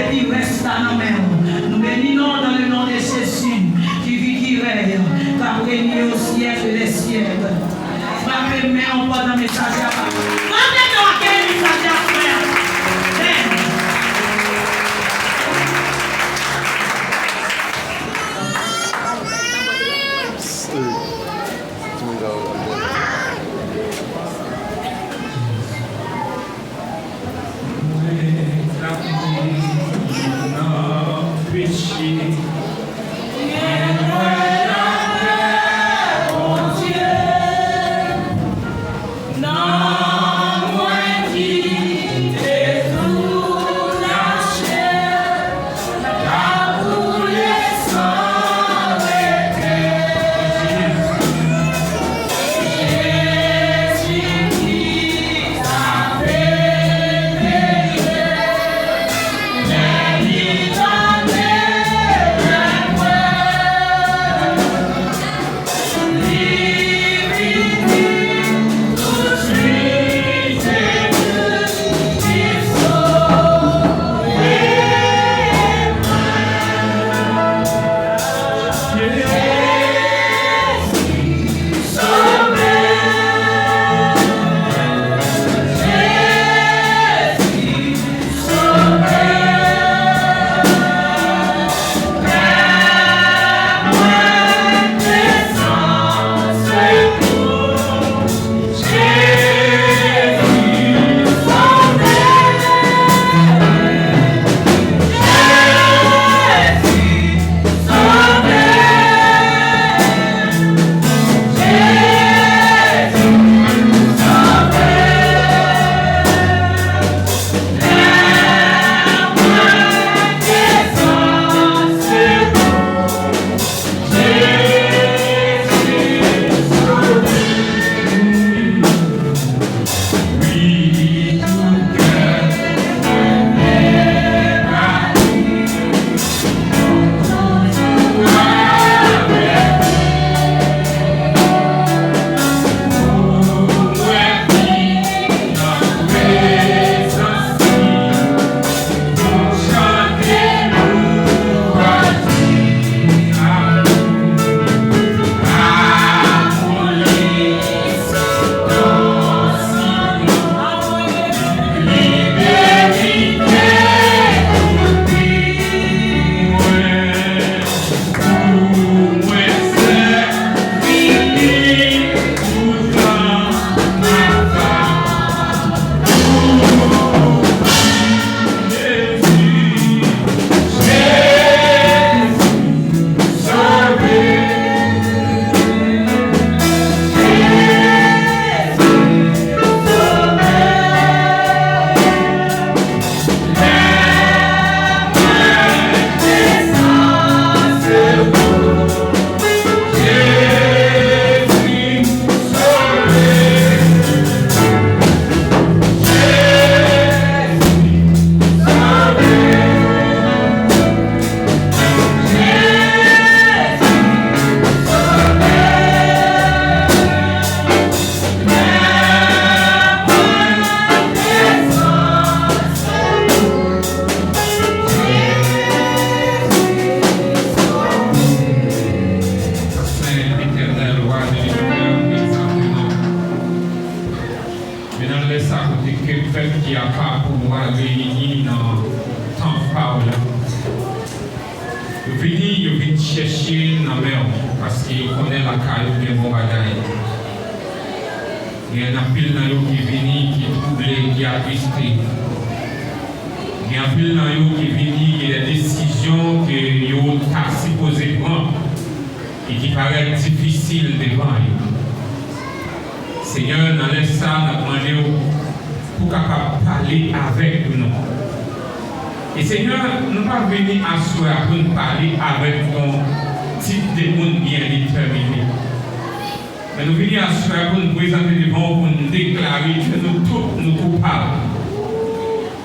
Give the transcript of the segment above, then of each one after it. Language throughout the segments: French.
puis reste là dans nous. Nous bénissons dans le nom de Jésus, qui vit, qui règne, qui a régné au ciel et les siècles. Frappez mes on pas dans le message à part. Frappez-nous à quel message à faire.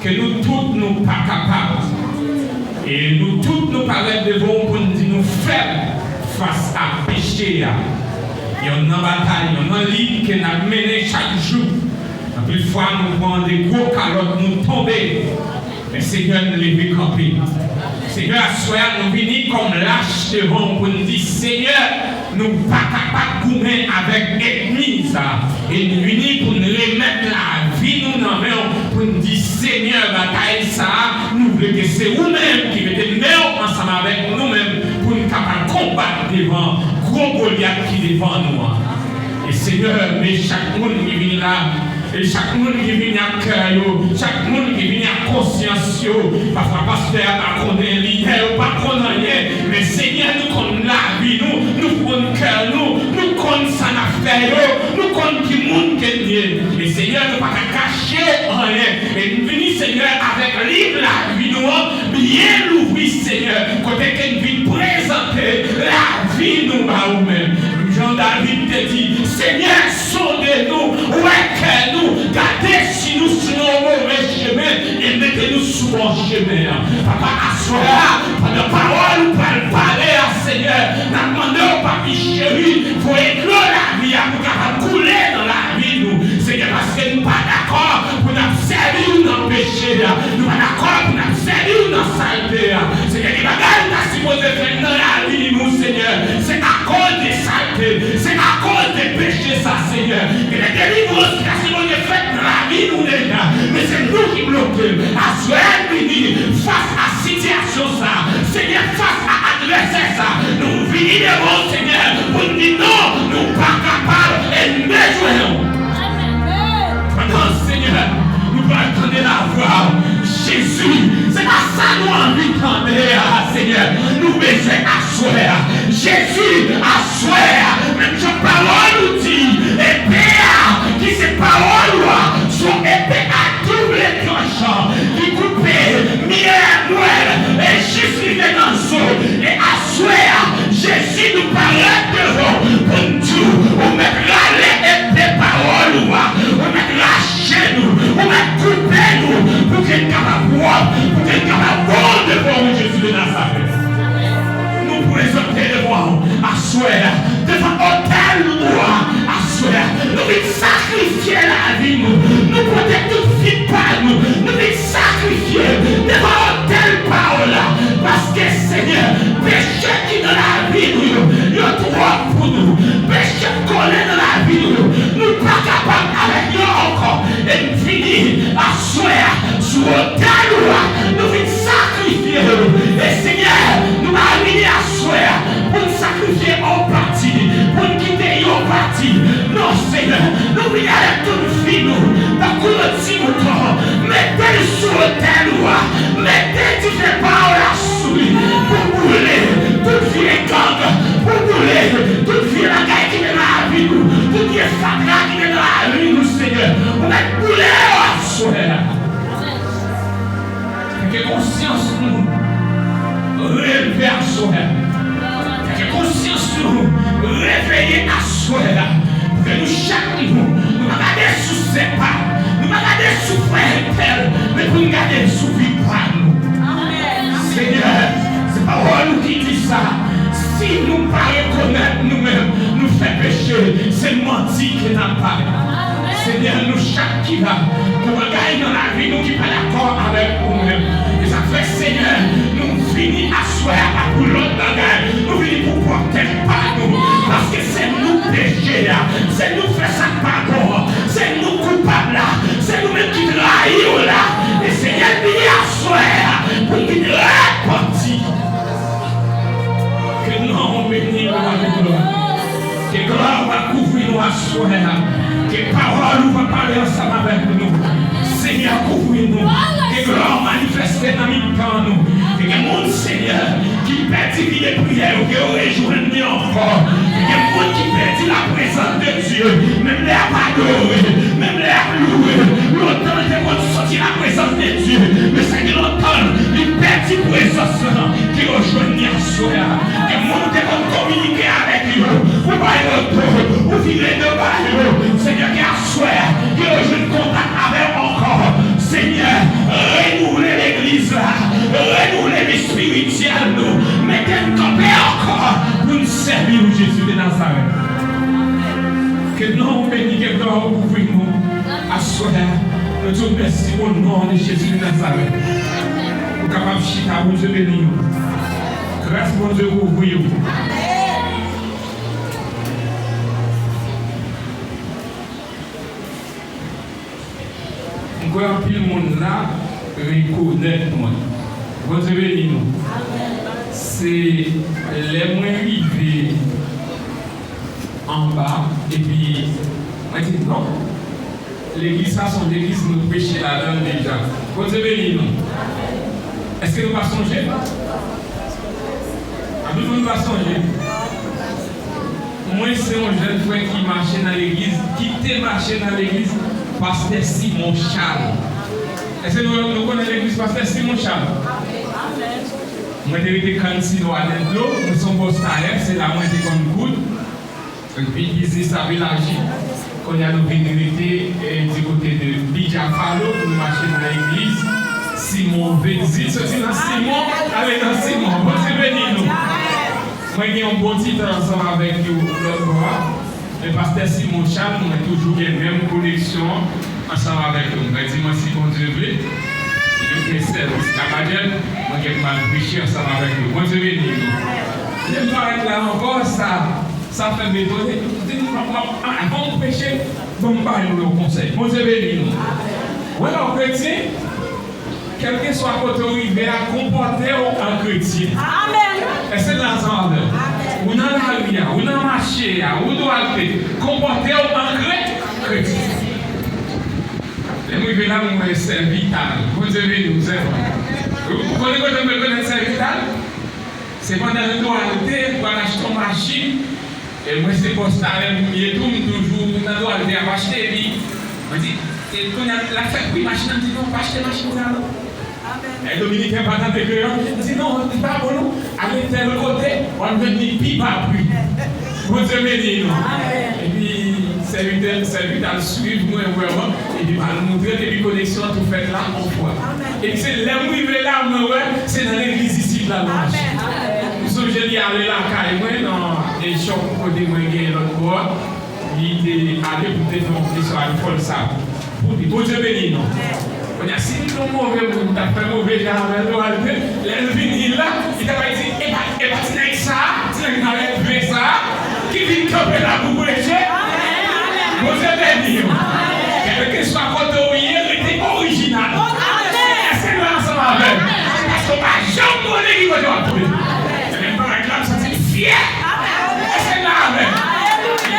Que nous tous nous pas capables. Et nous tous nous parlons devant pour nous dire nous faibles face à péché. Il y a une bataille, il y a une ligne que nous avons menée chaque jour. Plus fois nous prenons des gros calottes, nous tomber. Mais Seigneur, nous levons camper. Seigneur, soyez nous venir comme lâche devant pour nous dire, Seigneur, nous ne sommes pas capables de goumer avec l'ennemi. Et nous venons pour nous remettre la vie nous dans main pour nous dire, Seigneur, bataille ça, nous voulons que c'est vous-même qui mettez nous ensemble avec nous-mêmes pour nous capables de combattre devant gros Goliath qui est devant nous. Et Seigneur, mais chaque monde qui vient là, et chaque monde qui vient à cœur, chaque monde qui vient à conscience, parfois pasteur pas connaît l'idée, pas connaît rien, mais Seigneur, nous connaissons la vie, nous connaissons cœur, nous connaissons ça affaire, nous connaissons qui monde qui est. Mais Seigneur, nous ne pas cacher rien. Et nous venons, Seigneur, avec livre la vie, nous bien l'ouvrir, Seigneur, côté que nous venons présenter la vie, nous à nous-mêmes. Jean-David te dit, Seigneur, sondez-nous, ouvrez-nous, gardez si nous sommes au mauvais chemin et mettez-nous sur bon chemin. Papa, assois, par la parole, par le parler à Seigneur, nous demandons au papi chéri, il faut éclore la vie, pour couler dans la vie, nous. Seigneur, parce que nous ne sommes pas d'accord pour nous servir dans le péché, nous ne sommes pas d'accord pour nous servir dans la saleté. Seigneur, les bagages que nous sommes supposés faire dans la vie, nous, Seigneur, c'est à cause des saletés. C'est à cause des péchés, ça, Seigneur. Et la délivrance qui a été faite dans la vie, nous déjà. Mais c'est nous qui bloquons. À ce face à la situation, ça. Seigneur, face à l'adversaire, ça. Nous venons, Seigneur, pour nous dire non, nous ne sommes pas capables et nous déjouons. Maintenant, Seigneur, nous allons attendre la voix. Jésus, c'est pas ça nous envie d'entendre, Seigneur. Nous besoin asseoir. Jésus, asseoir. Même si parole nous dit, épée, qui c'est parole, son épée à double tranchant, qui coupe, miel, et juste les dans le sol, et asseoir. Jésus nous parle devant, pour nous, on mettra l'épée parole, on mettra chez nous, on mettra couper nous, pour qu'il y pour qu'il y ait devant Jésus de Nazareth. Nous présenter devant asseoir, devant l'autel roi, asseoir. Nous voulons sacrifier la vie, nous protéger toute vie par nous, nous voulons sacrifier devant l'autel parole, parce que Seigneur, péché qui dans la vie, il y a trop pour nous, péché collé dans la vie, nous ne sommes pas capables avec nous encore, et nous finissons à asseoir sur l'autel roi, nous voulons sacrifier, et Seigneur, nous allons venir asseoir pour nous sacrifier en partie, pour nous quitter en partie. Non, Seigneur, nous voulons aller toute vie, nous, dans le petit mouton, mettez-le sur l'autel roi, mettez tu fais pas la souris, pour brûler toute vie est gang, pour brûler toute vie la gueule qui est dans la vie, toute vie sacrée qui est dans la vie, nous, Seigneur, on va brûler à asseoir. Que conscience nous réveiller à soi. Que conscience nous réveiller à soi. Que nous chaque jour, nous regarder sous ses pas, nous regarder sous frère, mais pour nous regarder sous vie par nous. Seigneur, c'est pas nous qui dit ça. Si nous ne pas reconnaître nous-mêmes, nous fait pécher, c'est mentir qui n'a pas. Seigneur, nous chaque qui va, nous regardons dans la vie, nous qui pas d'accord avec nous-mêmes. Et ça fait, Seigneur, nous finissons à soir pour l'autre bagage, nous finissons pour porter par nous, parce que c'est nous péchés, c'est nous faire ça pas bon, c'est nous coupables, c'est nous-mêmes qui trahissons là. Et Seigneur, nous à soir pour qu'il repentit. Que non, béni, que gloire va couvrir nous à soir. Que parole va parler ensemble avec nous. Seigneur, couvre-nous. Que gloire manifeste dans notre temps nous. Que le monde, Seigneur, qui perdit vie de prière, que vous rejoignez encore. Que le monde qui perdit la présence de Dieu, même les adorer, même les louer. Longtemps, il faut sortir la présence de Dieu. Mais c'est que longtemps, il perdit la présence qui rejoignez à soi. Que le monde qui communiquer avec lui. Vous voyez le vous vivez de bail. Seigneur, qui a souhait, que je ne contact avec encore. Seigneur, renouveler l'église là, renouveler les spirituels nous, mettez-nous camper encore pour nous servir Jésus de Nazareth. Que non, béni, que gloire ouvrir nous, à soi, Nous te remercions au nom de Jésus de Nazareth. Nous sommes capables de chita, bon Dieu béni. Grâce, bon Dieu, pour vous. Nous croyons que le monde là reconnaît moi. Bon Dieu béni nous. C'est les moins arrivés en bas et puis moi dis non. L'église ça sont l'église nous prêcher là-dedans déjà. Bon Dieu béni nous. Est-ce que nous pas songer? Nous ne pas songer. Moi c'est un jeune frère qui marchait dans l'église, qui était marché dans l'église, pasteur Simon Charles. Est-ce que nous connaissons l'église pasteur Simon Charles? Moi j'ai été candidat à l'Endlo, nous sommes postariens, c'est là moi j'étais comme good. Et puis l'église a élargi. Quand il y a nos vénérités du côté de Bijafalo, nous marchons dans l'église. Simon Vézi, c'est dans Simon, avec dans Simon. Bon Dieu béni nous. Moi j'ai un bon titre ensemble avec l'autre bois. Le pasteur Simon Charles, nous avons toujours la même connexion ensemble avec nous. Je dis moi si bon Dieu veut. Je fais service camarade, moi j'ai mal prêché ensemble avec nous. Bon Dieu béni nous. Je ne pas être là encore, ça fait m'étonner. Avant de prêcher, bon parler le conseil. Bon Dieu béni nous. Oui, en chrétien, quel que soit votre arrivé à comporter en chrétien. Amen. Et c'est dans l'ensemble. Ou dans la vie, ou dans le marché, ou dans le comporter en chrétien. Et moi, je vais là, moi, c'est vital. Vous devez nous aider. Vous connaissez quand je me connais, c'est vital? C'est pendant le temps à l'été, pour acheter une machine. Et moi, c'est pour ça, je tourne toujours dans le temps à l'été à acheter. Et puis, je me dis, quand la fête, oui, machine, je dis non, pas acheter machine là. Et Dominique n'est pas dans le cœur. Il dit non, c'est pas bon. Allez, tel côté, on ne dit plus pas plus. Vous devez dire non. Et puis, c'est lui à suivre moi vraiment. Et puis, à nous montrer des connexions tout fait là en foi. Et puis, c'est là où il est là, c'est dans l'église ici de la marche. Nous sommes allés là, carrément, dans les shops côté moi, l'autre bois. Il est allé pour faire une question à l'école ça. Pour dire, vous devez dire non. On a si nous mauvais, on a fait mauvais genre, les vignes là, il t'a pas dit, et pas avec ça, tu n'as pas fait ça, qui vient camper là pour prêcher. Vous avez dit, quel que soit votre original, il était original. Est-ce que nous ensemble avec? Parce qu'on va jamais donner qui va doit trouver. Et même par exemple, ça c'est fier. Est-ce que nous avec?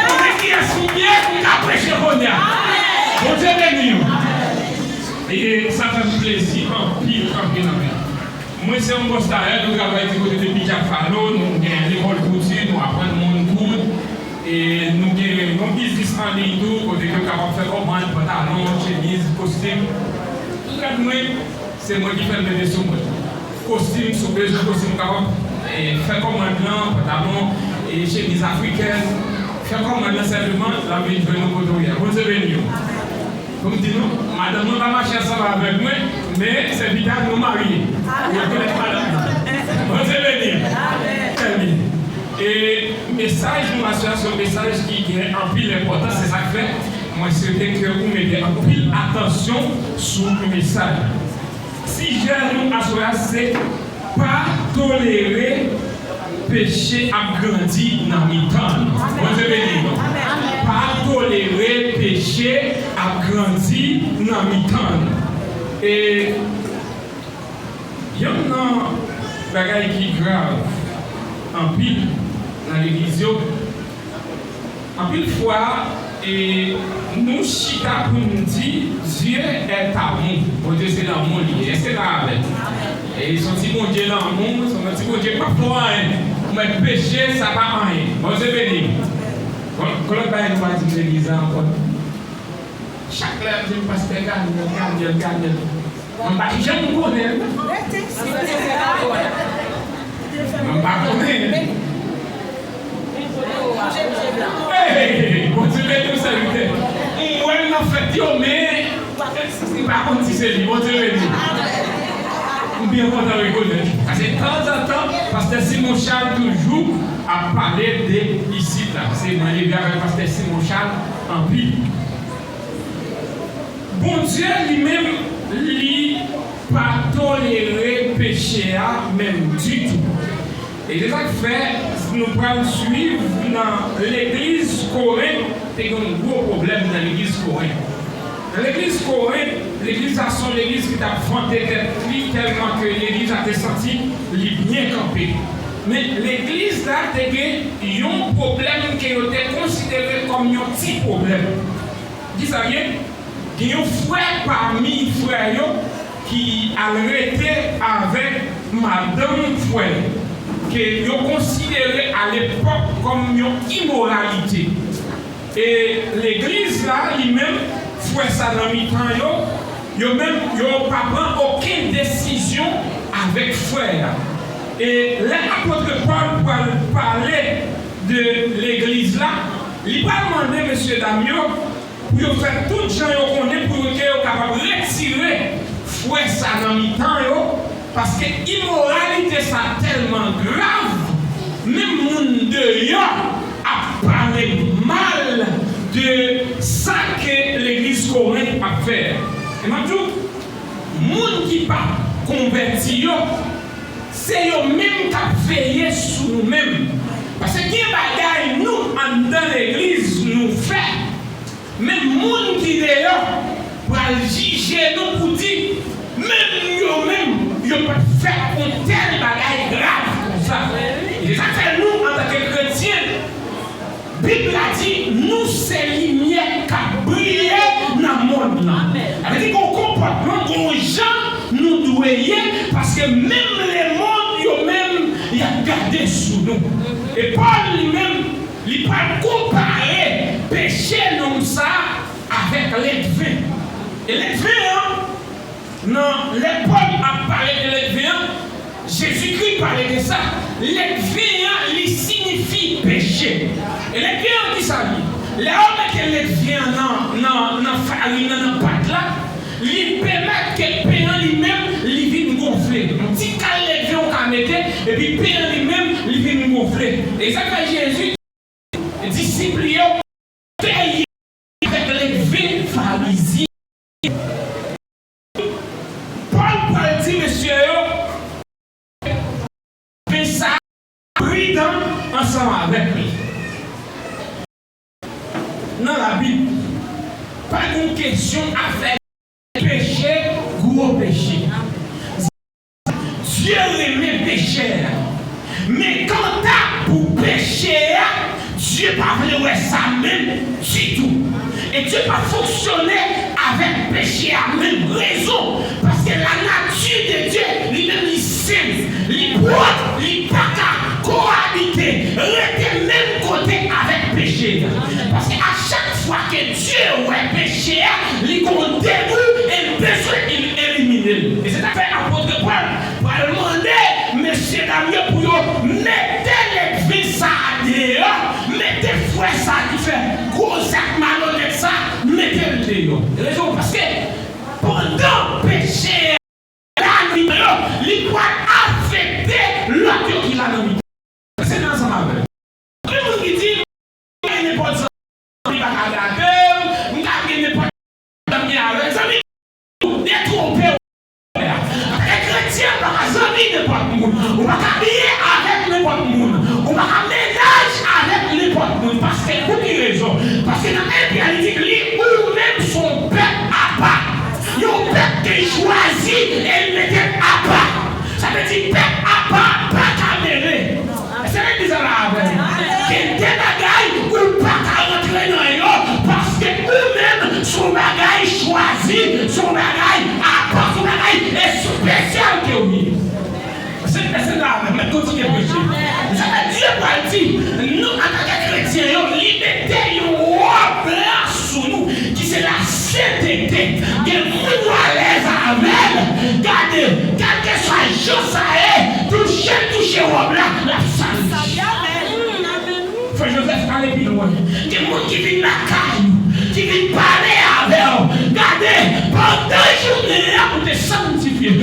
Pour qui est soumis, on a prêché Ronia. Vous avez dit. Et ça fait plaisir, en pile. Moi, c'est un poste à nous travaillons du côté de Bijafalo, nous avons l'école couture, nous apprenons mon cours, et nous avons un business en ligne, côté que nous avons fait commande, pantalon, chemise, costume. Tout ça, c'est moi qui fais le dessus. Costume, soupe, costume, faire commande blanc, pantalon, et chemise africaine, faire commande simplement, la vie de nos côtés. Vous avez venu. Comme dit nous, madame, nous ne va pas marcher ensemble avec moi, mais c'est vital de nous marier. Vous connaissez madame. Vous allez venir. Très bien. Et message, nous associons un message qui est en pile important, c'est ça que fait. Moi, je souhaite que vous mettez en pile attention sur le message. Si j'ai nous associé, c'est pas tolérer péché a grandi dans mes temps. Vous allez venir. Pas tolérer péché a grandi dans mes temps. Et il y a un bagage qui est grave en pile dans l'église. En pile fois, et nous chita pour nous dire Dieu est amour. Bon Dieu c'est l'amour lié. Est-ce que là avec? Et son petit bon Dieu l'amour, son petit bon Dieu pas pour rien. Mais péché ça va rien. Bon Dieu béni. Quand on va dire l'église encore. Chaque là, je passe par Gagne. On va jamais connaître. On va connaître. Continuez tout ça. Moi, je n'ai fait mais par contre, si c'est lui, continuez. Bien content de reconnaître. Parce que de temps en temps, Pasteur Simon Charles toujours a parlé de ici. C'est moi, les gars, avec Pasteur Simon Charles en pile. bon Dieu lui-même, lui, pas tolérer péché, même du tout. Et c'est ça que fait, nous pouvons suivre dans l'église Corinthe, c'est un gros problème dans l'église Corinthe. Dans l'église Corinthe, l'église a son église qui a fondé tellement que l'église a été sentie bien campée. Mais l'église là, il y a un problème qui a été considéré comme un petit problème. Dis ça bien, il y a un frère parmi les frères qui a arrêté avec Madame Frère, que ont considéré à l'époque comme une immoralité. Et l'église là, lui-même, frère ça dans mi-temps, il n'a pas pris aucune décision avec frère. Et l'apôtre Paul pour parler de l'église là, il va demander M. Damio pour faire tout le gens qu'on est pour être capable de retirer frère ça dans mi-temps, parce que l'immoralité ça tellement grave, même monde dehors a parlé mal de ça que l'église Corinthe a fait. Et maintenant, les gens qui ne sont pas convertis, c'est eux-mêmes qui ont veillé sur nous-mêmes. Parce que qui bagaille nous, dans l'église, nous fait. Même les gens qui sont là, pour juger nous, pour dire, même eux-mêmes, ils ne peuvent pas faire un tel bagaille grave comme ça. Et ça fait nous, en tant que chrétiens, la Bible a dit, nous, c'est lumière qui a brillé dans le monde. Ça veut dire qu'on comportement qu'on gens nous doit parce que même les mondes, eux-mêmes, ils ont gardé sous nous. Et Paul lui-même, il peut comparer péché comme ça avec l'élevé. Et l'élevé, non, les Paul a parlé de l'élevé, Jésus-Christ parlait de ça. L'élevé, il signifie péché. Et l'élevé, qui ça dit? Les hommes qui l'élevé dans farine, dans pâte là, ils permettent que le payant lui-même, il vienne gonfler. Un petit cal l'élevé, on va mettre, et puis le payant lui-même, il vient gonfler. Et ça fait Jésus, disciples, payent avec l'élevé pharisien. Paul dit, monsieur, mais ça bridant ensemble avec lui. Dans la Bible, pas une question à faire péché, gros péché. Dieu aimait péché. Mais quand t'as pour pécher, Dieu pas voulu ça même du tout. Et Dieu pas fonctionné avec péché à même raison. Parce que la nature de Dieu, lui-même, il s'aime, il propre, il pas qu'à cohabiter, rester même côté avec péché. Parce qu'à chaque fois que Dieu ouais péché, il compte dégoût et le besoin d'éliminer. Et c'est à fait apôtre Paul pour demander, monsieur Damien, pour mettre les vies ça dehors, mettez frère ça qui fait gros sac malhonnête ça, mettez-le dehors. Raison parce que pendant péché, la nuit, il doit affecter l'autre qui l'a nommé. C'est dans ça avec. Tout le monde qui dit, il n'est pas de ça, il va regarder, il n'est pas de avec ça, il est trompé. Les chrétiens, on va habiller avec n'importe qui. On va ménage avec n'importe qui. Parce que pour quelle raison? Parce que dans l'impérialité, ou-même son peuple à part. Il y a un peuple qui choisit et le met à part. Ça veut dire peuple à part, pas caméra. C'est vrai que ça va avec. Quel bagaille ou pas qu'à rentrer dans eux parce que eux-mêmes, son bagaille choisi, son bagaille à part, son bagaille est spécial que oui. C'est là, mais continuez à prêcher. Ça veut dire quoi dit? Nous, en tant que chrétiens, liberté, place sur nous, qui c'est la sainteté, que nous à l'aise avec. Regardez, quel que soit le jour, ça est, toucher au blanc, la salle. Frère Joseph, allez plus loin. Des gens qui viennent la caille, qui viennent parler avec eux. Regardez, pendant la journée, pour te sanctifier.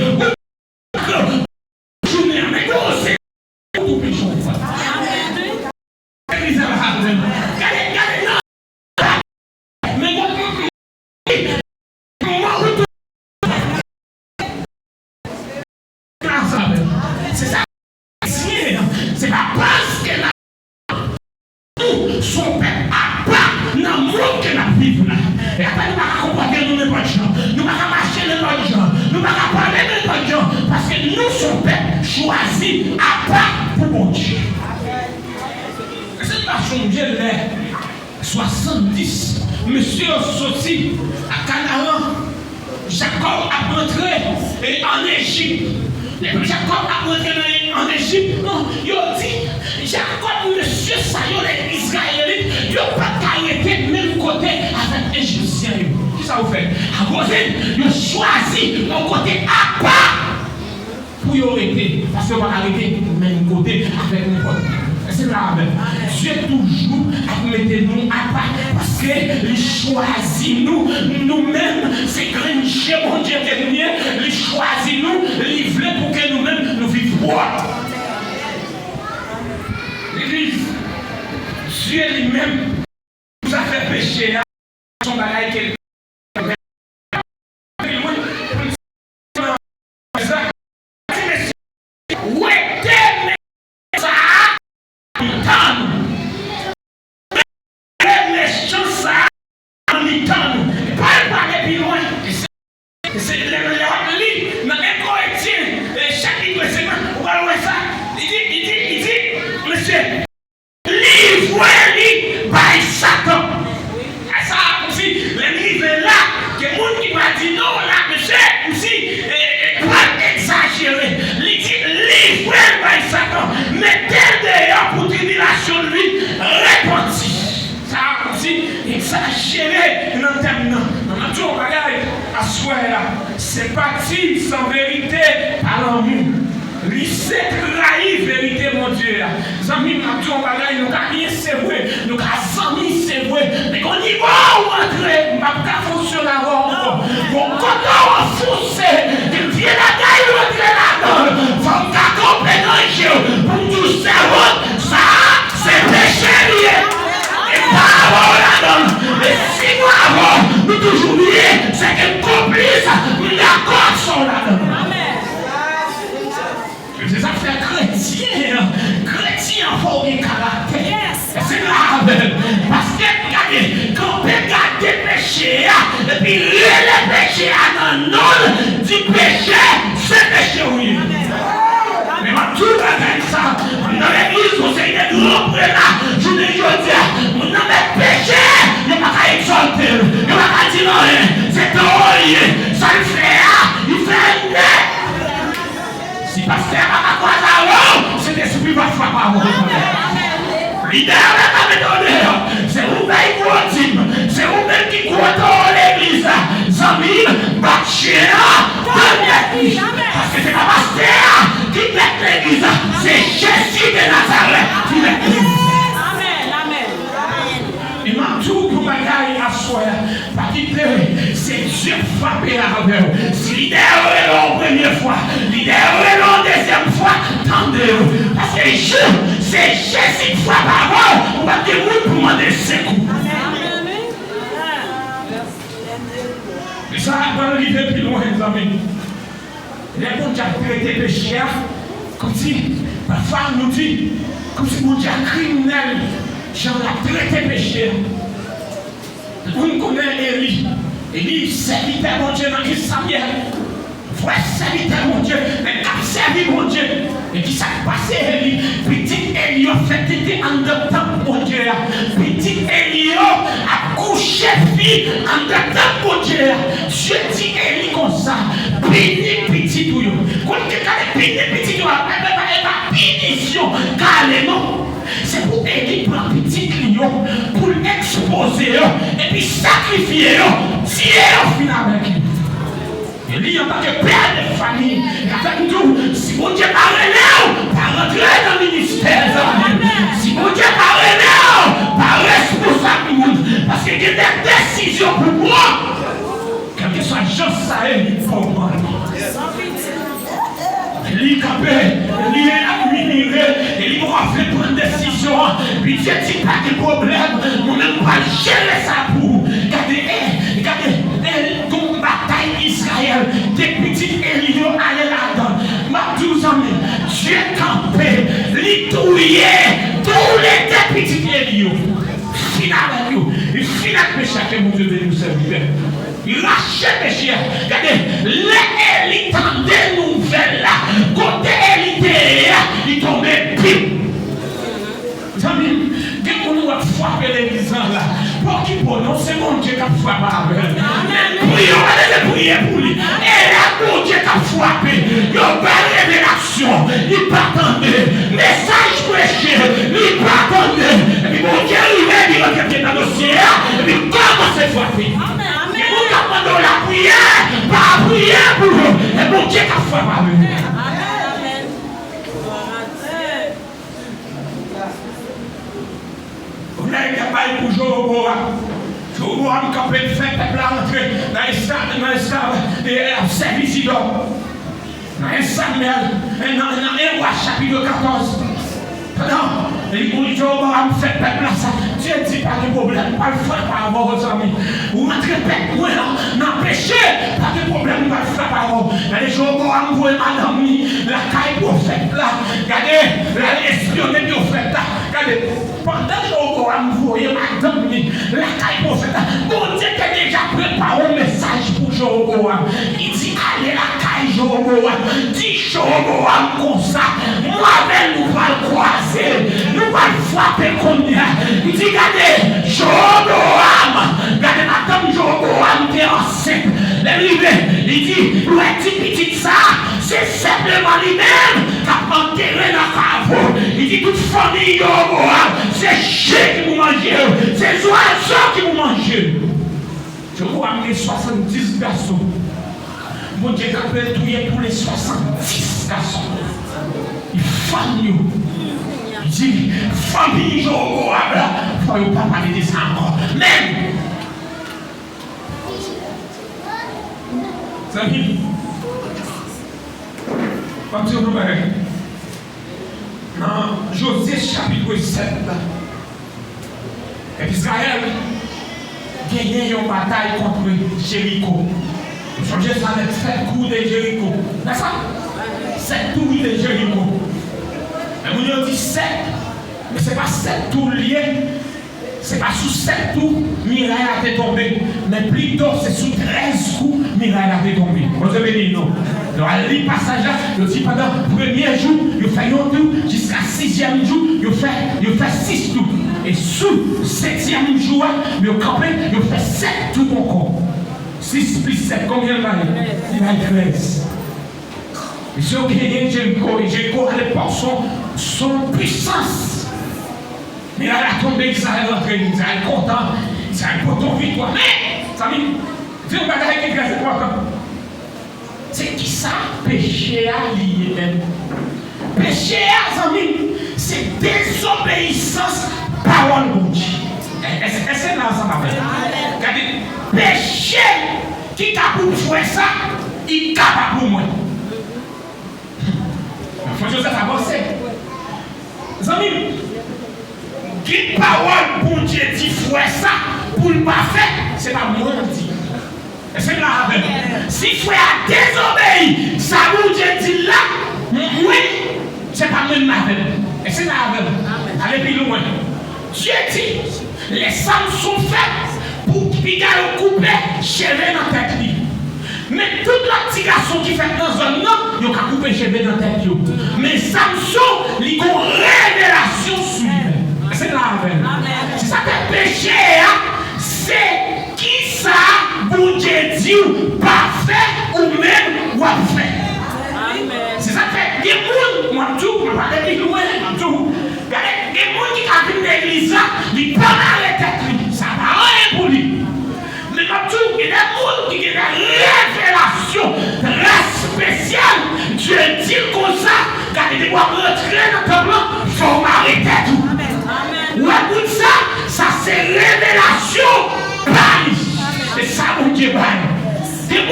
choisi à part pour mon Dieu. C'est pas son Dieu, 70, monsieur sorti à Canaan. Jacob a rentré en Égypte. Jacob a rentré en Égypte. Non, il a dit, Jacob, monsieur, ça y est, les Israélites, il n'a pas arrêté même côté avec les Égyptiens. Qu'est-ce que ça vous fait? À cause, il a choisi mon côté à part pour y arrêter. Parce qu'on va arrêter même côté avec mon côté. C'est là, Dieu toujours mettez-nous à part parce qu'il choisit nous-mêmes, c'est grand Dieu, mon Dieu dernier, il choisit nous, il veut pour que nous-mêmes nous vivions. Dieu lui-même nous a fait pécher, son bagage qu'il c'est parti sans vérité par l'amour. Il s'est trahi vérité, mon Dieu. Zami, nous avons bagage, nous avons rien, c'est vrai. Nous avons amis, c'est vrai. Mais quand il va rentrer, nous n'avons pas fonctionné avant. Bon, quand on va foncer, il vient la taille, rentrer là-dedans. Il faut qu'on comprenne un jeu. Pour tout ça, ça, c'est péché lié. Et pas avant là-dedans. Mais 6 mois avant, nous toujours liés, c'est qu'un complice, d'accord sont là-dedans. Les affaires chrétiennes, chrétiens font des caractères. C'est grave. Parce que, regardez, quand on regarde des péchés, et puis les péchés à non du péché, c'est péché, oui. Mais ma tout avec ça, dans l'église, vous savez, des grands prélats, je vous dis, mon nom est péché, il n'y a pas qu'à exalter, il n'y a pas qu'à dire non, c'est tout, ça le fait, il fait un nez. Si pasteur n'a pas quoi ça, c'est l'esprit va frapper à vous. L'idée n'est pas donné, c'est vous-même qui croyez, c'est vous-même qui croyez dans l'église. Zami, bâtien, parce que c'est pas pasteur qui met l'église, c'est Jésus de Nazareth qui met l'église. Il m'a tout pour bagaille à soi. Parce que c'est Dieu frappé avec vous. Si l'idée est la première fois, l'idée est la deuxième fois, tendez-vous. Parce que c'est Jésus qui frappe avec vous. On va dire oui pour demander secours. Et ça va arriver plus loin, les amis. Les gens qui ont traité péché, comme si, parfois nous dit, comme si mon Dieu criminel. Jean a traité péché. On connaît Élie. Élie serviteur mon Dieu dans Samuel. Vrai serviteur mon Dieu. Mais qui a servi mon Dieu. Et qui s'est passé Élie. Petit Élie a fait été en deux temps mon Dieu. Petit Élie a couché fille en deux temps mon Dieu. Dieu dit Élie comme ça. Béni petit tout. Quand tu as béni petit tout, elle va bénition. Carrément. C'est pour aider pour un petit lion, pour l'exposer et puis sacrifier, tirer au final avec lui. Et lui, en tant que père de famille, avec nous, si mon Dieu pas rentrer dans le ministère, si mon Dieu pas responsable, parce qu'il y a des décisions pour moi, quel que soit Jean Saël, il faut prendre. Il est admiré, il va faire prendre des décisions. Puis Dieu dit pas de problème, moi-même pas gérer ça pour. Regardez, comme bataille Israël, des petits Élios allaient là-dedans. Ma 12 ans, Dieu campait, il touillait tous les petits Élios. Finalement, il finit avec péché, mon Dieu de nous servir. Il rachète péché. Regardez, les Élites des nouvelles là, côté élité, frappé. Priez pour lui. Et là, mon Dieu qui a frappé. Il y a une belle révélation. Il pas attendre. Message prêché. Il pas attendre. Et puis mon Dieu arrive, il revient dans le dossier. Et puis commence à frapper. Et vous demandez la prière. Pas prier pour vous. Et mon Dieu qui a frappé. Vous n'avez pas pour Jéhovah. Jéhovah a campé le fait peuple à entrer dans le service d'homme. Dans Samuel, dans Roi chapitre 14. Non, et pour Jéhovah a fait peuple là, ça. Dieu dit pas de problème, pas le faire par rapport aux amis. Vous rentrez peuple, moi non péché, pas de problème, pas le faire par rapport. Les Jéhovah a envoyé madame, la caille prophète là. Regardez, l'espionner prophète là. Regardez. Pendant que Jéhovah a envoyé madame, la caille prophète là. Bon Dieu qui a déjà préparé un message pour Jéhovah. Il dit allez la caille Jéhovah. Dit Jéhovah comme ça. Moi-même nous va le croiser. Nous va le frapper comme il y a. Il dit regardez, Jéroboam, regardez madame Jéroboam qui est enceinte. Il dit, où est-il petit ça? C'est simplement lui-même qui a enterré dans la cave. Il dit toute famille Jéroboam, c'est chien qui vous mangez, c'est oiseaux qui vous mangez. Jéroboam a 70 garçons. Mon Dieu a pu tuer tous les 70 garçons. Il famille. Il dit, famille Jéroboam, il ne faut pas parler de ça encore. Même. Amis, comme je vous l'ai dans Josée chapitre 7, Israël gagnait une bataille contre Jéricho. Vous changez ça avec 7 coups de Jéricho. N'est-ce pas? 7 tours de Jéricho. Et vous avez dit 7, mais ce n'est pas 7 tours liés. Ce n'est pas sous 7 tours, miraille a été tombé. Mais plutôt, c'est sous 13 coups, miraille a été tombé. Vous avez dit non. Donc, à l'île passage, il dit pendant le premier jour, il fait un tour, jusqu'à 6e jour, il fait 6 tours. Et sous 7e jour, il campé, il fait 7 tours encore. 6 plus 7, combien de années? Il a 13. Et ceux qui ont Jéricho, et Jéricho à l'époque, son puissance. Mais elle a tombé, Israël rentré, Israël content, Israël content, victoire. Mais, ça veut dire, bagaille qui est très important. C'est qui ça, péché à lié même. Péché à c'est désobéissance parole de Dieu. Est-ce que c'est là ça va faire? Regardez, péché qui t'a pour faire ça, il est capable pour moi. Il faut que ça avance. Amis, qui parole pour Dieu dit faire ça pour ne pas faire, c'est pas moi qui dis. C'est là avec. Si frère a désobéi, ça vous Dieu dit là, oui, c'est pas moi qui m'avais. C'est là avec. Allez plus loin. Dieu dit, les femmes sont faites pour qu'il y ait coupé cheveux dans la tête. Mais toute la petite garçon qui fait dans la zone, il y a coupé cheveux dans la tête. Mais Samson, il y a une révélation sur lui. C'est là avec. C'est ça que péché, c'est qui ça, vous Dieu dit, pas fait ou même ou à faire. C'est ça que des gens, moi tout, je ne vais pas aller loin, tout. Des gens qui ont vu l'église, ils parlent à la tête, ça n'a rien pour lui. Mais tout, il y a des gens qui ont des révélations très spéciales. Dieu dit comme ça, quand il doit rentrer dans ton plan, il faut m'arrêter tout. Ou écoute ça c'est révélation. C'est ça, mon Dieu. Des gens,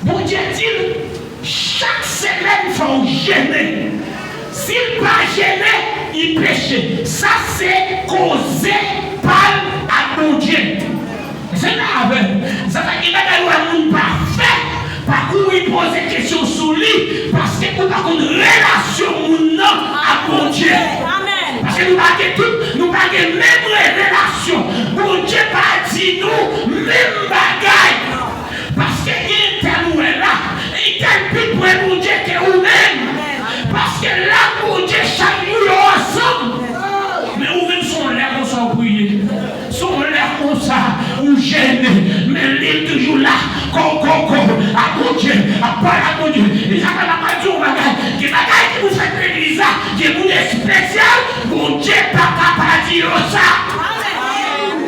mon Dieu dit, chaque semaine, il faut gêner. S'il pas gêné, il péché. Ça, c'est causé par mon Dieu. C'est là avec. Ça fait qu'il y a des gens parfaits. Par contre, il pose des questions sur lui. Parce que nous avons une relation à mon Dieu. Parce que nous n'avons pas de même révélation. Mon Dieu pas dit nous, même bagaille. Parce que il est là. Il est plus pour mon Dieu que vous-même. Parce que là, mon Dieu, chaque jour ensemble. Mais vous-même, son l'air comme ça, vous priez. Son l'air comme ça, vous gênez. mon Dieu, à parler à mon Dieu. Et ça va pas dire, qui vous fait l'église, qui est pour des spécial, mon Dieu, papa, pas dire ça.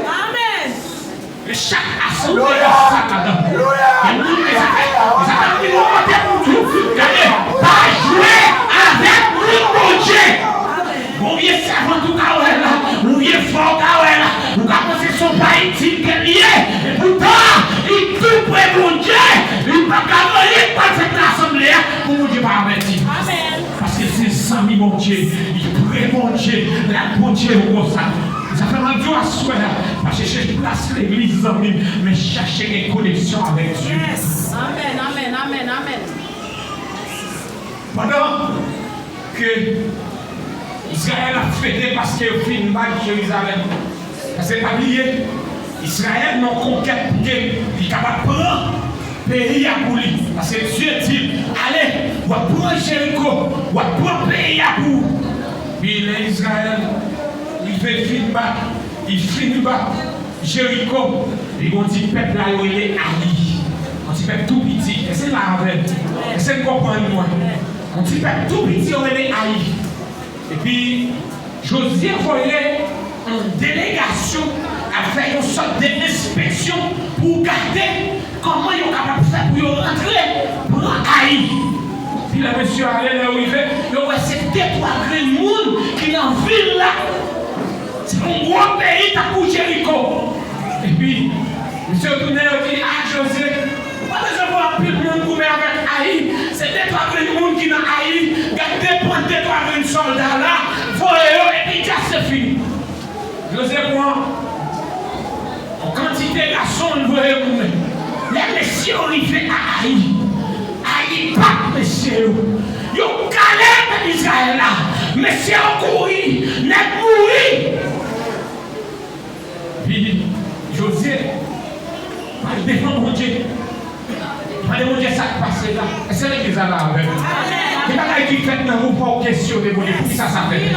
Amen. Et chaque assemblée a ça, madame. Et nous, ça va nous monter pour tout. Pas jouer avec nous, mon Dieu. Mon vieux servant tout cas là, mon vieux fort là, vous commencez son pas intime qu'elle y est, et pourtant, il tout près mon Dieu, il ne peut pas venir par cette assemblée pour mon Dieu pas avertir. Parce que c'est ça, mon Dieu, il près mon Dieu, la bon Dieu comme ça. Ça fait un Dieu à soi, parce que je place l'église en lui, mais chercher une connexion avec Dieu. Yes. Amen, amen, amen, amen. Pendant que Israël a fêté parce qu'il a fait une bague de Jérusalem. Parce que pas oublié, Israël n'a conquête pour qu'il est capable de prendre le pays à Bouli. Parce que Dieu dit, allez, on va prendre Jéricho, on va prendre le pays à Bouli. Puis l'Israël, il fait une bague, il finit une bague. Jéricho, ils vont dire, peuple là, il est haï. On dit, peuple tout petit, et c'est là avec. Et c'est comprendre moi. On dit, peuple tout petit, on est haï. Et puis, Josué voyait une délégation à faire une sorte d'inspection pour garder comment ils sont capables de faire pour rentrer pour Haïti. Puis le monsieur allait là où il fait, il y a ces deux, trois grands monde qui sont en ville là. C'est un gros pays pour Jéricho. Et puis, monsieur tourné et dit, ah Josué, pourquoi je vois un peu de monde courir avec Haïti? C'est des trois grands monde qui sont en Haïti. Gardez pour des trois grands soldats là, voyez et puis c'est fini. José moi, en quantité de garçons, vous voyez vous les messieurs arrivés à Haïti. Haïti pas messieurs. Ils ont calé d'Israël là. Messieurs ont couru, n'est mouru. Puis José, par défendre mon Dieu. Par mon Dieu, ça passe là. Et c'est l'église là avec nous. C'est pas là qui fait dans vous pour questionner mon Dieu. Pour qui ça s'appelle?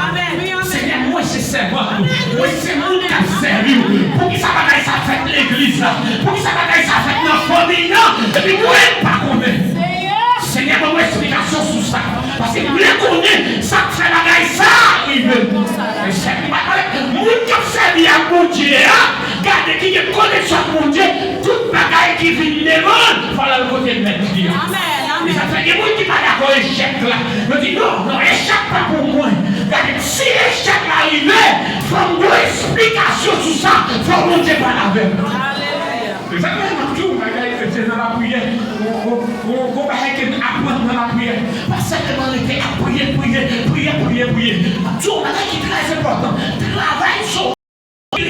Seigneur, moi c'est servant. Moi c'est mon qui a servi. Pour qui ça va ça fait l'église là? Pour qui ça va ça fait dans la famille là? Et puis moi, pas connaître. Seigneur, moi explication sur ça. Parce que moi connais ça fait la gaille ça. Il veut. Et c'est moi qui a servi à mon Dieu. Regardez qui est connexion à mon Dieu. Toute la gaille qui vient devant, il faut aller le côté de notre Dieu. Mais ça fait des gens qui ne sont pas d'accord avec l'échec là. Je dis non, non, échec pas pour moi. Si l'échec arrive, il faut une explication sur ça. Il faut que Dieu parle avec nous. C'est ça que je dis, c'est dans la prière. On va apprendre dans la prière. Pas simplement rester à prier. Tout le monde qui est très important. Travaille sur pour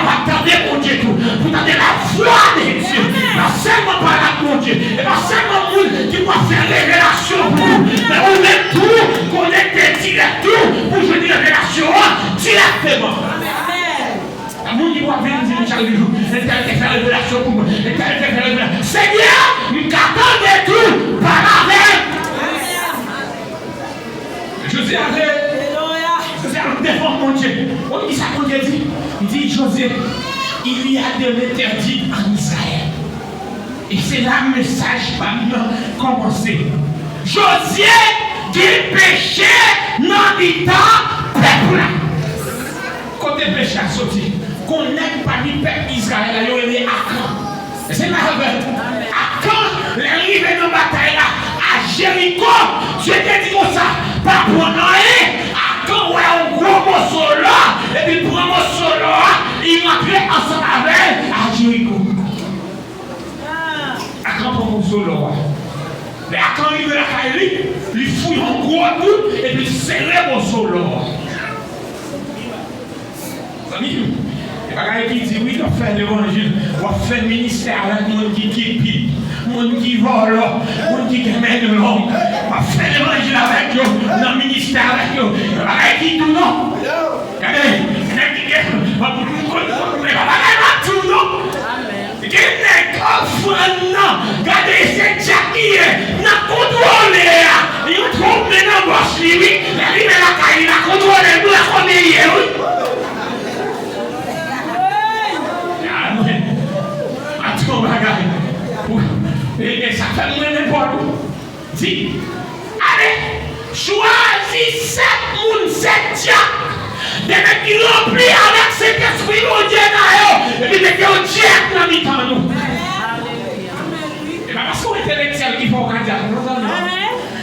attendre mon Dieu tout, pour attendre la foi de Dieu, pas seulement par la mon Dieu, et pas seulement nous qui doit faire les relations pour nous, mais on est tout, connecté directement pour jouer des relations directement. Nous qui doit venir dire chaque jour, et tel qui fait les relations pour moi, et tel qui fait les relations. Seigneur, nous attendons tout par la veille. José défend mon Dieu. On dit ça qu'on dit. Il dit José, il y a de l'interdit en Israël. Et c'est là le message va commencer. José dit péché dans l'État peuple. Côté péché à sortir. Qu'on n'aime pas le peuple d'Israël, il y a Akan. C'est la revelle. Akan, l'arrivée dans la bataille là, à Jéricho, Dieu te dit comme ça, pas pour rien. Quand on a un gros morceau là, et puis pour un morceau là, il rentrait ensemble avec à Jéricho. À quand pour un morceau là. Mais à quand il veut la caille, il fouille un gros tout, et puis il serre le morceau là. Amis, il y a quelqu'un qui dit oui, on va faire l'évangile, on va faire le ministère avec les gens qui pillent. Moun qui vole, moun qui mène l'homme, va faire l'évangile avec eux, dans le ministère avec eux. Il va pas qui tout non. Regardez, il va pas tout non. Il n'est pas offrant non. Regardez, c'est Jackie, n'a contrôlé. Il a trompé dans le boss, lui, il a la caille, il a contrôlé, il a contrôlé, oui. Amen. Attends, bagaille. Et choisis 7 moun, 7 diacres. Des mecs qui remplissent avec cet esprit, mon Dieu, et puis mettez au diacre dans le mi-temps, nous. Et bien parce qu'on est intellectuel qui font un diacre, non?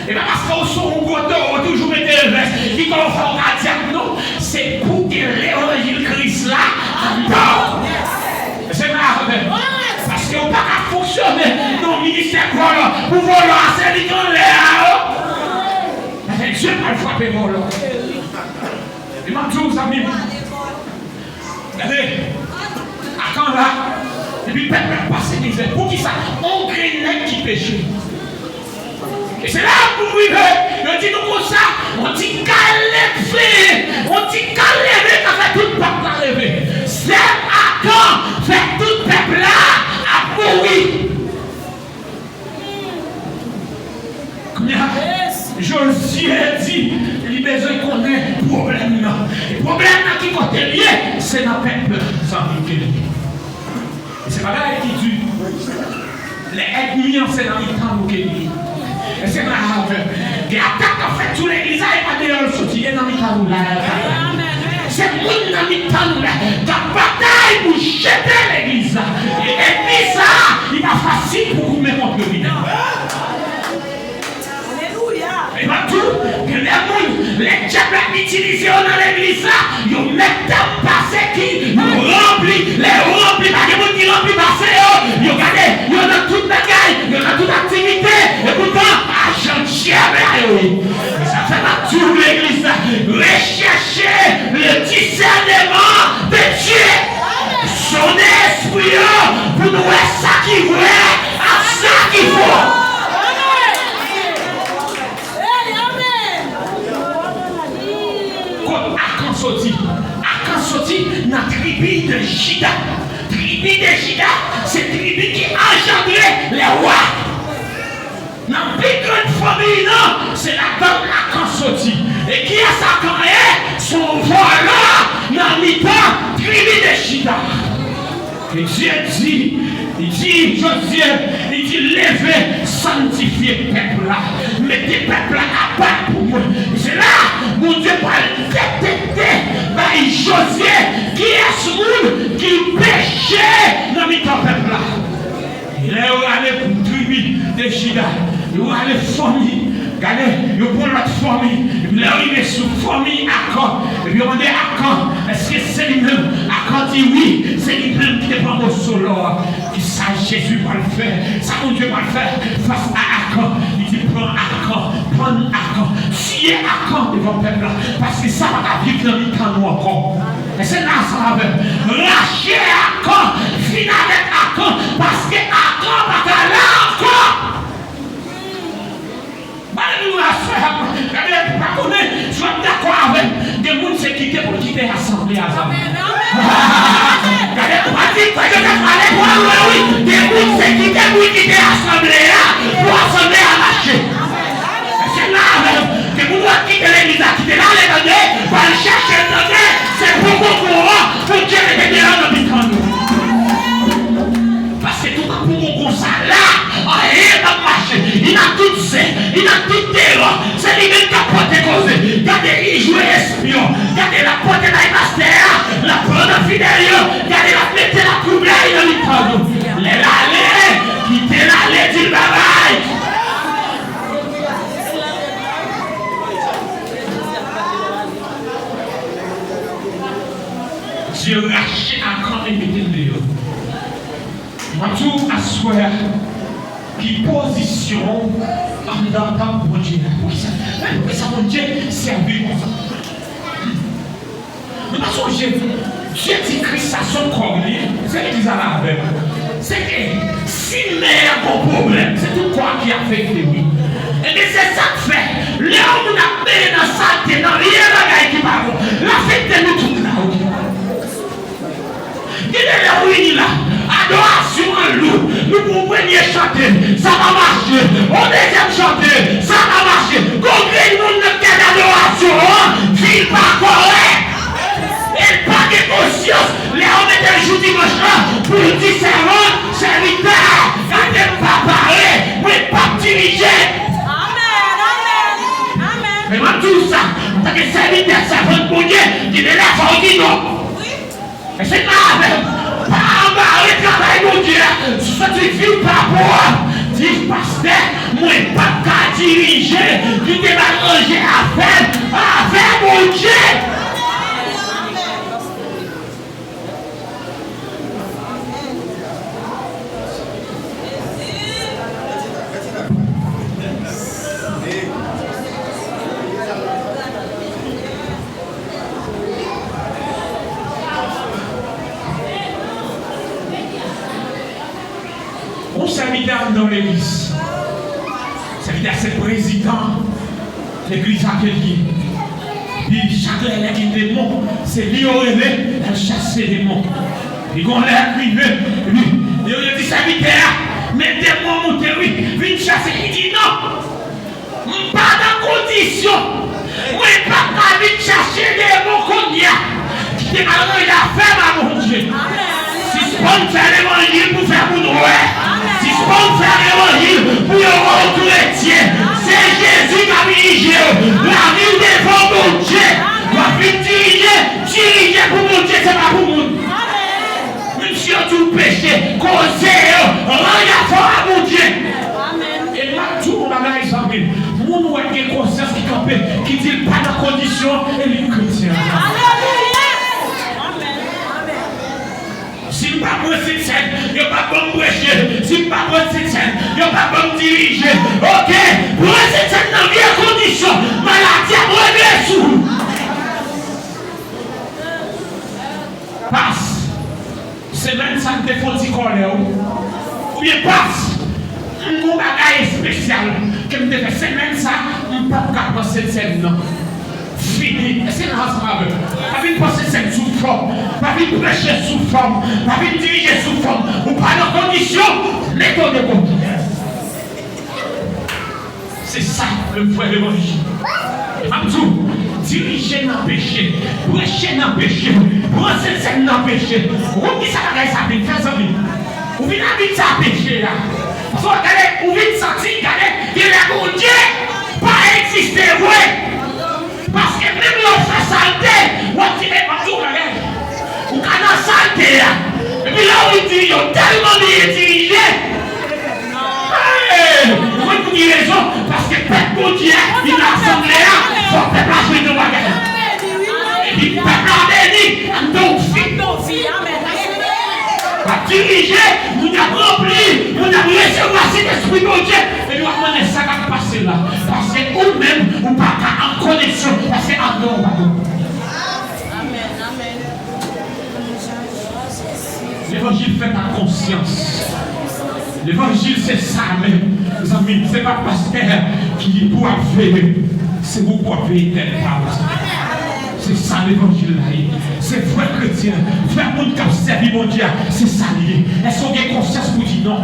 Et bien parce qu'on sont au côté, on toujours mettre le veste, qui font un diacre, non? C'est pour que l'évangile Christ là, encore. C'est grave. Parce qu'on ne peut pas fonctionner dans le ministère pour vouloir c'est lui dans l'air. Dieu va frapper volant. Et m'a dit aux amis, regardez, à quand là, et puis peuple passe misère. Pour qui ça? On crée qui péche. Et c'est là que vous vivez. On dit nous comme ça, on dit calé, on dit calé, quand fait tout le peuple à lever. C'est à quand fait tout le peuple là à mourir. Josué dit, il a besoin qu'on ait un problème. Le problème qui est lié, c'est dans le peuple sans vérité. Et c'est pas là qui dit, les ennemis, c'est dans le temps qui est lié. Et c'est grave. Les attaques en fait tous l'église, il n'y a pas de l'autre sortie, il y a dans le temps là. C'est le monde dans le temps là. La bataille pour jeter l'église. Et l'ennemi, ça, il va facile pour vous mettre contre le vide. Et bien tout, que les diables utilisés dans l'église, ils mettent en passé qui remplit, les remplis, pas de monde qui remplit passé, ils regardent, ils ont toute bagaille, ils ont toute activité, et pourtant, agent diable, ça fait pas tout l'église, rechercher le discernement de Dieu, son esprit, pour nous voir ça qui vrai, à ça qu'il faut. Akan sorti dans la tribu de Juda. Tribu de Juda, c'est la tribu qui engendrait les rois. Dans la plus grande famille, c'est la dame Akan sorti. Et qui a sa carrière? Son volant dans le mi-temps, tribu de Juda. Et Dieu dit, Josué, il dit, levez, sanctifiez le peuple là. Mettez le peuple là à part pour moi. C'est là, mon Dieu va détecter par Josué qui est ce monde qui péchait dans le peuple là. Il est allé pour une tribu de Juda. Il est allé famille. Regardez, il prend notre famille. Il est arrivé sous famille Akan. Et puis il a demandé Akan, est-ce que c'est lui-même? Akan dit oui, c'est lui-même qui dépend au solo. Il sait Jésus va le faire. Ça, mon Dieu va le faire face à Akan. Il dit prends Akan. Tuez Akan devant le peuple. Parce que ça va vivre dans le temps nous encore. Et c'est là ça va faire. Lâchez Akan. Finir avec Akan. Parce que Akan va faire là encore. Regardez, pas connaître, je suis d'accord avec des gens qui s'est quitté pour quitter l'assemblée. Regardez, pas dire que je vais parler pour oui. Des gens qui s'est quitté pour quitter l'assemblée pour l'assemblée à marcher. C'est là, des gens qui quittent l'église, qui quittent là les données, pour aller chercher les données, c'est beaucoup pour Dieu les données dans le temps. Parce que tout le monde comme ça là, il va marcher, il a tout fait, il a tout terror, c'est lui-même qui a porté cause. Regardez, il joue espion, regardez la porte de la master, la prendre fidèle, regardez la mettre la trouble, il a mis tout. Les allées, quitter l'allée du travail. Dieu rachète encore et mettez le tout à soi qui position en tant que Dieu. Oui, ça, mon Dieu, servir comme ça. Mais parce que Dieu dit Christ à son corps, c'est l'église à la veille. C'est que si mère a un problème, c'est tout quoi qui affecte lui. Et bien c'est ça que fait. L'homme n'a pas dans sa tête, dans rien qui parle. L'affecte nous tout là. Il est là où il est là. Adoration en loup, nous pouvons chanter, ça va marcher. On deuxième chanter, ça va marcher. Combien de monde ne fait d'adoration, vit pas correct. Et pas de conscience. Les hommes étaient jour dimanche pour dire servant, serviteur. Quand ils ne pas parler, mais pas diriger. Amen, amen. Mais moi, tout ça, en tant que serviteur, servant de mon Dieu, qui est là, faut dire non. Et c'est grave. Pas embarrer le travail, mon Dieu. Ce que tu vis par rapport, dis pasteur, moi, pas qu'à diriger, qui t'est arrangé à faire, mon Dieu. On serviteur dans l'église. Serviteur, c'est président de l'église accueillie. Puis chaque élève qui est démon, c'est lui aurait elle chasse les démons. Puis quand on est privé, il dit serviteur, mais démons montent, oui, viens chasser. Il dit non, pas dans condition. Moi, pas qu'à venir chercher des démons qu'on y a. Qui est malheureux, il a fait ma mon Dieu. Si ce qu'on fait l'évangile pour faire pour nous, si ce qu'on fait l'évangile pour le chrétien, c'est Jésus qui a dirigé la vie devant mon Dieu. La vie diriger pour mon Dieu, c'est pas pour nous. Même si on tout péché, causer, rien fort à mon Dieu. Et là, tout le monde a l'examen. Mon qui a conscience qui campé, qui dit pas de condition, et les chrétiens. Si je ne suis pas bon cette scène, je ne suis pas bon prêcher. Si je ne suis pas bon cette scène, je ne suis pas bon diriger. Ok? Pour cette scène dans les conditions, maladie à moi sous. Passe. C'est même ça que tu fais petit colère. Ou bien passe. Mon bagage spécial. Que je fais, c'est même ça. Je ne peux pas dans cette scène. Fini. C'est ensemble. Pas une penser cette sous forme. Pas une prêcher sous forme. Pas une diriger sous forme. Ou pas de conditions. Mettons de compte. C'est ça le vrai évangile. Tout. Diriger dans le péché. Prêcher dans le péché. Brosser cette dans le péché. Ou qui ça va ça fait faire ça. Ou bien habiter ça péché là. Parce que ou vite sentir qu'il y a mon Dieu. Pas exister vrai. Parce que même l'autre saleté, on dit mais pas tout pareil. Ou quand on saleté là, et puis là où il dit, il a tellement bien dirigé. Vous vous dites raison, parce que peuple mon Dieu, il a assemblé là, son peuple a joué de bagage. Et puis peuple a béni, donc fille. On diriger, nous avons rempli, nous avons recevoir cet esprit de Dieu. Et nous avons ça qui va passer là. Parce que nous-mêmes, nous ne sommes pas en connexion. Parce que nous sommes l'évangile fait ta conscience. L'évangile, c'est ça même. Les amis, ce n'est pas pasteur qui doit faire. C'est vous qui avez été c'est ça l'évangile là. C'est vrai chrétien. Faire mon cap servi mon Dieu. C'est ça lié. Est-ce qu'on a conscience pour dire non?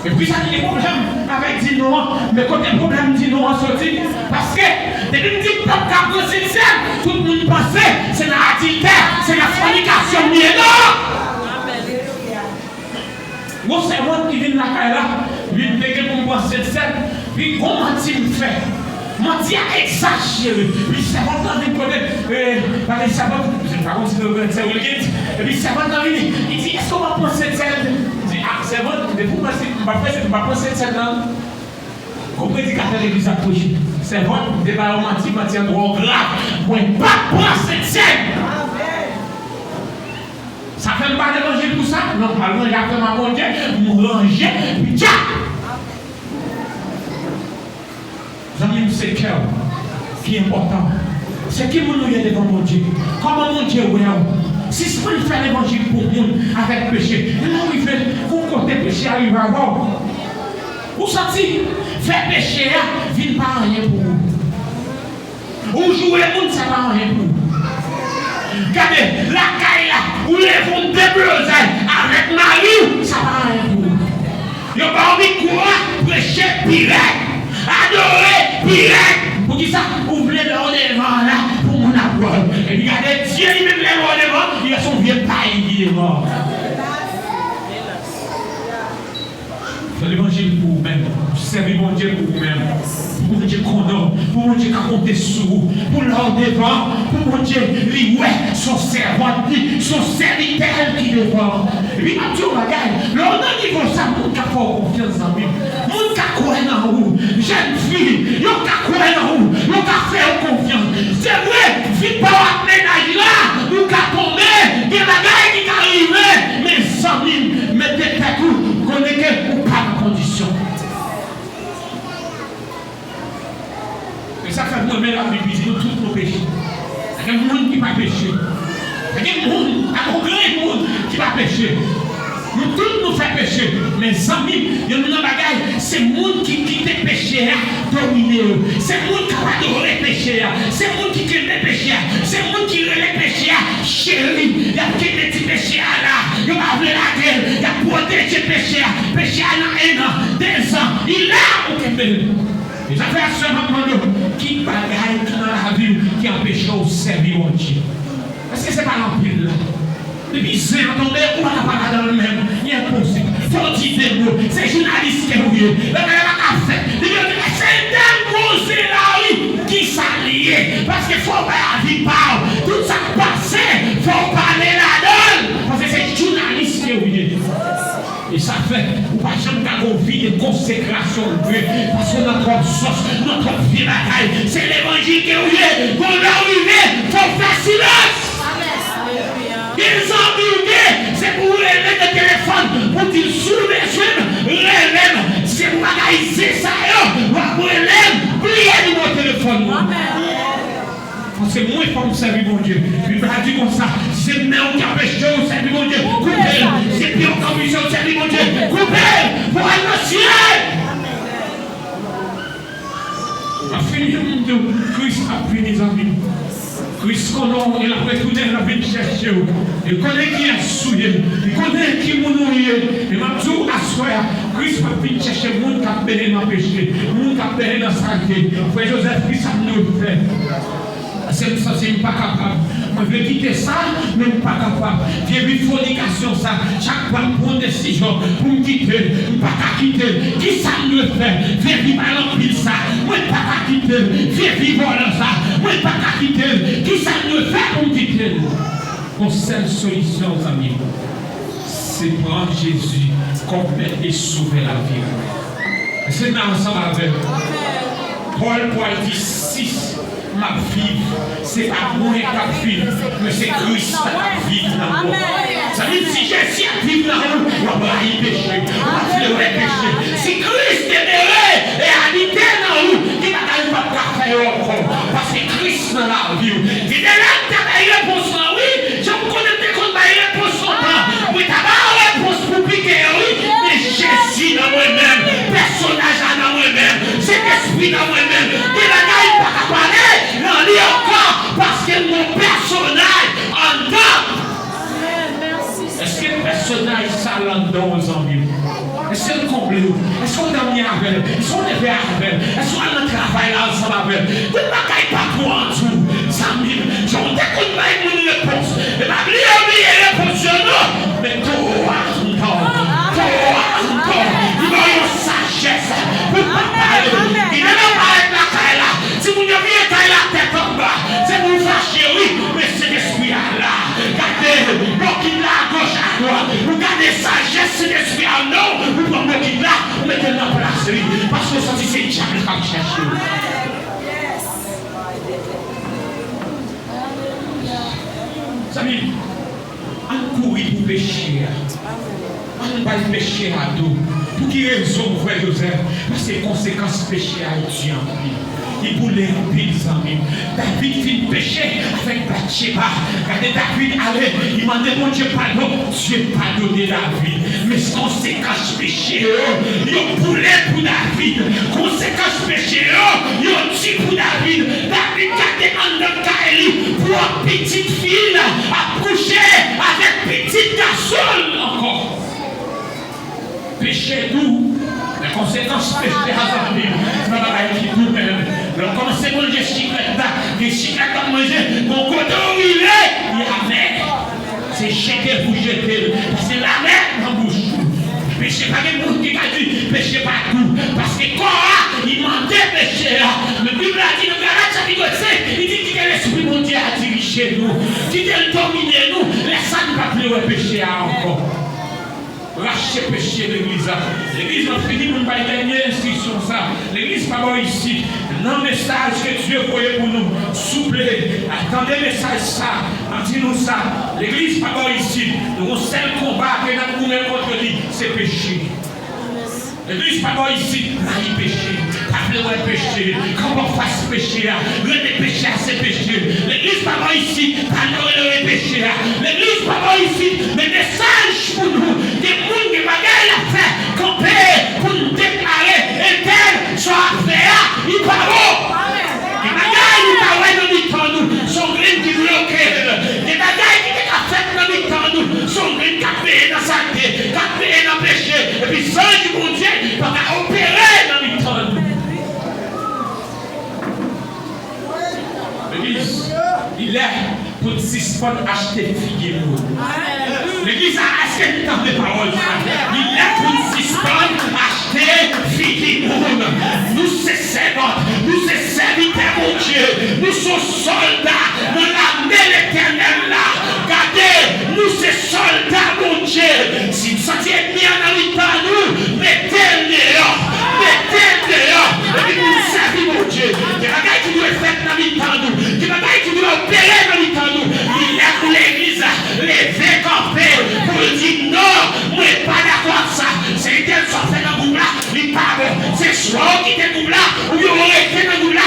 Et puis ça a des problèmes avec dire non. Mais quand il y a des problèmes, dire non en sortie. Parce que depuis que tu pas cap sincère, tout le monde pense c'est la adultère, c'est la fornication. Mais non! Mon cerveau qui vient de la caille là, lui dit que pour penser sincère, puis comment tu me fais? Mon Dieu a exagéré. Puis ça va dans les connaître. Par les sabots, je ne sais pas comment c'est le guide. Et puis ça va dans les. Il dit est-ce qu'on va penser de ça? Il dit ah, c'est bon, mais vous pensez, je ne vais pas penser de ça. Vous prédicateur de l'église approché. C'est bon, débat romantique, matière trop grave. Moi, pas penser de ça. Ça fait pas d'évangile pour ça? Normalement, il y a fait ma bonne Dieu, nous ranger, puis tiens! C'est le cœur qui est important. C'est qui nous est devant mon Dieu. Comment mon Dieu est. Si ce qu'on fait l'évangile pour nous avec péché, comment il fait vous comptez péché arrive à voir. Vous sentez faire péché, vient pas rien pour vous. Vous jouez le monde, ça va rien pour vous. Regardez, la caille là, où les vont débloser avec Marie, ça va rien pour vous. Il n'y a pas envie de courir, péché, pire. Adorer, direct. Pour qui ça? Vous voulez le rendez-vous là pour mon apprendre. Et regardez, Dieu lui-même le rendez-vous, il a son vieux paille qui est mort. Faites l'évangile pour vous-même. Servez mon Dieu pour vous-même. Pour mon Dieu qu'on a. Pour pour mon Dieu qui compte sur vous, pour leur devant, pour mon Dieu, lui, ouais, son servant, son serviteur qui devant. Et puis, ma Dieu, regarde, là, on a niveau ça, mon qui a confiance en lui, mon qui a croire en vous, jeune fille, yon qui a croire en vous, yon qui a fait confiance. C'est vrai, vite pas ménage là, nous qui a tombé, il y a la gueule qui est arrivée, mais sans mille, mettez tête où, connaissez ou pas de condition. Et ça fait moi-même la Bible, nous tous nos péchés. Il y a des gens qui ne va pas pécher. Il y a des gens, il y a un grand monde qui va pécher. Nous tous nous faisons pécher. Mais sans mille, il y a un bagage, c'est le monde qui quitte le péché, dominer. C'est le monde qui va adorer le péché. C'est le monde qui quitte le péché. C'est le monde qui relève le péché. Chérie, il y a quitté le petit péché là. Il va ouvrir la gueule. Il a protégé le péché. Le péché a un an, 2 ans. Il a au Québec. Les affaires seulement qui bagaille qui dans la vie qui empêche de servir mon Dieu. Parce que ce n'est pas l'empile là. Depuis 5 ans, on n'a pas dans le même. Il est impossible. Faut dire des mots. C'est journaliste qui est oublié. Le gars n'a pas fait. C'est imposé là, oui, qui s'allie. Parce qu'il faut pas la vie parle. Tout ça passe. Il faut parler là-dedans. Parce que c'est journaliste qui est oublié. Et ça fait, ou pas jamais qu'à vie de consécration de Dieu, parce que notre sauce, notre vie bataille, c'est l'évangile qui est oublié. Pour l'arriver, il faut faire silence. Ils ont oublié, c'est pour lever le téléphone, pour qu'ils soulèvent, relèvent, c'est pour organiser ça, pour relèvent, plier mon téléphone. Parce que moi, il faut me servir mon Dieu. Il va dire comme ça. C'est maintenant qui a péché, on servir mon Dieu. Coupez. C'est pire en condition, on servir mon Dieu. Coupez pour aller au ciel. On a fini, mon Dieu. Christ a pris les amis. Christ connaît, il a retourné, il a venu chercher. Il connaît qui a souillé. Il connaît qui m'a nourri. Et m'a dit à soir, Christ a venu chercher le monde qui a péché dans le péché. Le monde qui a péché dans la saleté. Frère Joseph, Christ a nous fait. C'est ça, c'est pas capable. Moi, je vais quitter ça, mais je ne suis pas capable. J'ai vu fornication, ça. Chaque fois, je prends une décision pour me quitter. Je ne peux pas quitter. Qui ça me fait? Viens vivre à l'empile, ça. Moi, je ne peux pas quitter. Viens vivre dans ça. Moi, je ne peux pas quitter. Qui ça me fait pour me quitter? Mon seule solution, amis, c'est prendre Jésus comme maître et sauver la vie. C'est dans ensemble avec Paul dit 6. Ma vie, c'est pas moi qui vis, mais c'est Christ qui vit dans moi. Ça veut dire si Jésus vit dans nous, on va y pécher, on va faire le péché. Si Christ est demeuré et habité dans nous, il va pas faire encore. Parce que Christ dans la vie. Il est là, tu as une réponse, oui. Je me connais qu'on a une réponse au temps. Oui, tu as une réponse pour piquer, oui. Mais Jésus dans moi-même, personnage dans moi-même, cet esprit dans moi-même, il n'a pas parler. Non, lui encore, parce que mon personnage en dedans. Est-ce que le personnage ça l'endort aux amis? Est-ce qu'on comble? Est-ce qu'on a mis avec? Est-ce qu'on est fait avec? Est-ce qu'on a travaillé ensemble avec? Vous ne m'avez pas trop en dessous. Samir, j'en découvre pas une réponse. Et ma vie a oublié la réponse sur nous. Mais toi encore. Il va y avoir sagesse. Vous ne pouvez pas parler. Il ne va pas être la caille là. Si vous ne voyez pas la tête en bas, c'est pour vous fâcher, oui, mais c'est l'esprit là. Regardez, l'eau qui est là à gauche à droite. Regardez sagesse, c'est l'esprit à nous. Vous prenez l'eau qui est là, vous mettez dans la place, parce que ça, c'est le diable qui va chercher. Amis, on courir pour pécher. On va pécher à dos. Pour qui raison, frère Joseph? Parce que les conséquences péché à Dieu en lui. Il voulait remplir les amis. David fit péché avec Bathsheba. Regardez David, allez, il m'a demandé, mon Dieu, pardon. Dieu pardonné David. Mais conséquences péché, il voulait pour David. Conséquences péché, il dit pour David. David gardait en notre Kaeli pour une petite fille à coucher avec petit garçon encore. Péché doux. Les conséquences péché à David. C'est pas la vie nous-mêmes. Donc, comme c'est mon Dieu, les chiclettes à manger, mon côté où il est avec. C'est jeter pour jeter. C'est la mer dans la bouche. Péché pas de monde qui a dit, péché pas tout. Parce que quoi, il mentait péché. Le Bible a dit, chez nous, qui te domine nous, laisse nous pas plus péché encore. Racher péché l'église. L'église m'a fini pour nous pas dernière instruction ça. L'église pas bon ici. Non message que Dieu voyait pour nous. Souple. Attendez le message ça. Dis-nous ça. L'église pas bon ici. Nous seul combat que nous avons contre lui, c'est péché. L'église pas bon ici. Là il péché. Appelez le péché. Comment on fasse péché? Le péché c'est péché. L'église pas bon ici. Pas le péché. L'église pas bon ici. Mais message pour nous. Des gens qui bagaille à faire, camper pour nous déclarer et tel soit fait, il parle. Des bagailles qui parlent dans le temps, nous, son green qui bloque. Des bagailles qui sont faites dans le temps, nous, son green qui a payé dans sa tête, qui a payé dans le péché. Et puis, sans du bon Dieu, pas qu'à opérer dans le temps. L'église, il est pour suspendre acheter figues. L'église a assez de temps de parole. Il est pour suspendre acheter figues. Nous sommes servants, nous sommes serviteurs mon Dieu. Nous sommes soldats dans l'armée l'éternel là. Regardez, nous sommes soldats mon Dieu. Si vous sentez ennemi en habitant nous, mettez-le dehors. Mettez-le dehors. Et puis nous servons mon Dieu. Des bagailles qui doivent être faites dans l'habitant nous. Des bagailles qui doivent opérer dans l'habitant nous. Il est pour l'église. Les faits campés pour dire non, moi je ne suis pas d'accord avec ça. C'est tel soit fait dans le groupe là, il parle. C'est soit qui était groupe là, ou il aurait été dans le groupe là.